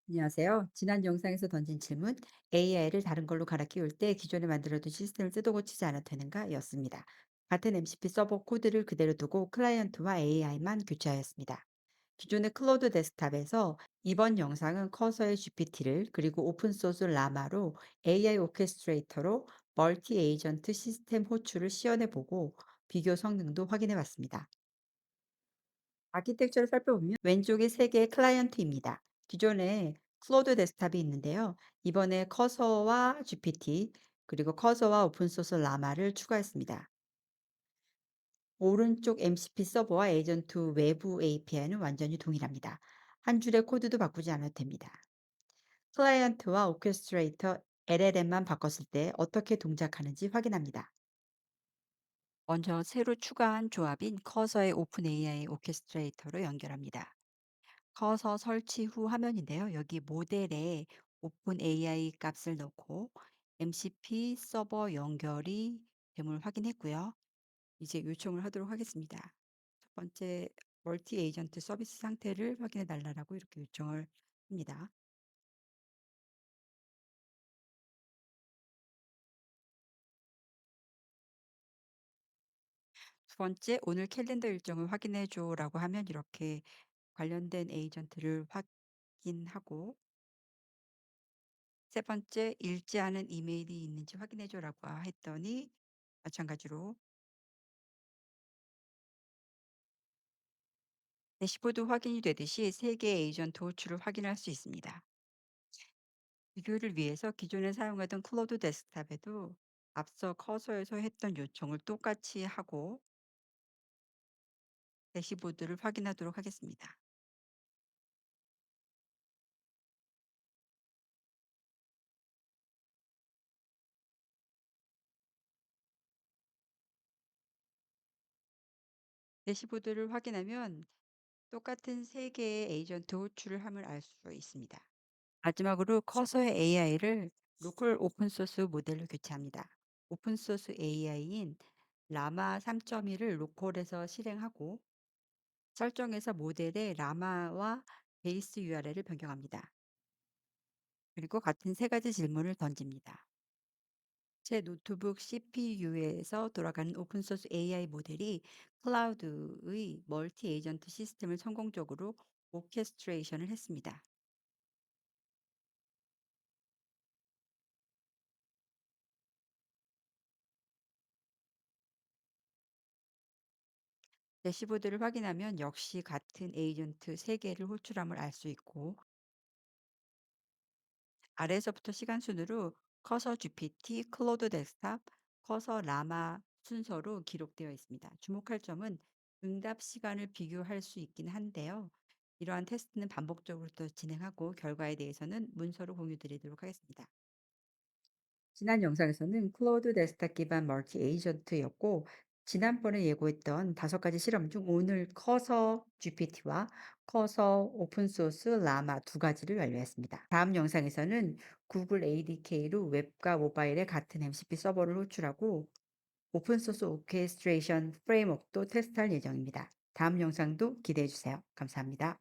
안녕하세요. 지난 영상에서 던진 질문, AI를 다른 걸로 갈아 끼울 때 기존에 만들어둔 시스템을 뜯어 고치지 않아도 되는가? 였습니다. 같은 MCP 서버 코드를 그대로 두고 클라이언트와 AI만 교체하였습니다. 기존의 클로드 데스크탑에서 이번 영상은 커서의 GPT를 그리고 오픈소스 라마로 AI 오케스트레이터로 멀티 에이전트 시스템 호출을 시연해 보고 비교 성능도 확인해 봤습니다. 아키텍처를 살펴보면 왼쪽이 세 개의 클라이언트입니다. 기존에 클로드 데스크탑이 있는데요. 이번에 커서와 GPT 그리고 커서와 오픈소스 라마를 추가했습니다. 오른쪽 MCP 서버와 에이전트 외부 API는 완전히 동일합니다. 한 줄의 코드도 바꾸지 않아도 됩니다. 클라이언트와 오케스트레이터 LLM만 바꿨을 때 어떻게 동작하는지 확인합니다. 먼저 새로 추가한 조합인 커서의 오픈 AI 오케스트레이터로 연결합니다. 커서 설치 후 화면인데요. 여기 모델에 오픈 AI 값을 넣고 MCP 서버 연결이 됨을 확인했고요. 이제 요청을 하도록 하겠습니다. 첫 번째 멀티 에이전트 서비스 상태를 확인해 달라고 이렇게 요청을 합니다. 두 번째 오늘 캘린더 일정을 확인해 줘라고 하면 이렇게 관련된 에이전트를 확인하고 세 번째 읽지 않은 이메일이 있는지 확인해 줘라고 했더니 마찬가지로 대시보드 확인이 되듯이 세 개의 에이전트 호출을 확인할 수 있습니다. 비교를 위해서 기존에 사용하던 클로드 데스크탑에도 앞서 커서에서 했던 요청을 똑같이 하고 대시보드를 확인하도록 하겠습니다. 대시보드를 확인하면 똑같은 세 개의 에이전트 호출을 함을 알 수 있습니다. 마지막으로 커서의 AI를 로컬 오픈 소스 모델로 교체합니다. 오픈 소스 AI인 라마 3.1을 로컬에서 실행하고 설정에서 모델의 라마와 베이스 URL을 변경합니다. 그리고 같은 세 가지 질문을 던집니다. 제 노트북 CPU에서 돌아가는 오픈소스 AI 모델이 클라우드의 멀티 에이전트 시스템을 성공적으로 오케스트레이션을 했습니다. 대시보드를 확인하면 역시 같은 에이전트 3개를 호출함을 알 수 있고 아래에서부터 시간 순으로 커서 GPT, 클로드 데스크탑, 커서 라마 순서로 기록되어 있습니다. 주목할 점은 응답 시간을 비교할 수 있긴 한데요. 이러한 테스트는 반복적으로 또 진행하고 결과에 대해서는 문서로 공유 드리도록 하겠습니다. 지난 영상에서는 클로드 데스크탑 기반 멀티 에이전트였고 지난번에 예고했던 5가지 실험 중 오늘 커서 GPT와 커서 오픈소스 라마 2가지를 완료했습니다. 다음 영상에서는 구글 ADK로 웹과 모바일에 같은 MCP 서버를 호출하고 오픈소스 오케스트레이션 프레임워크도 테스트할 예정입니다. 다음 영상도 기대해 주세요. 감사합니다.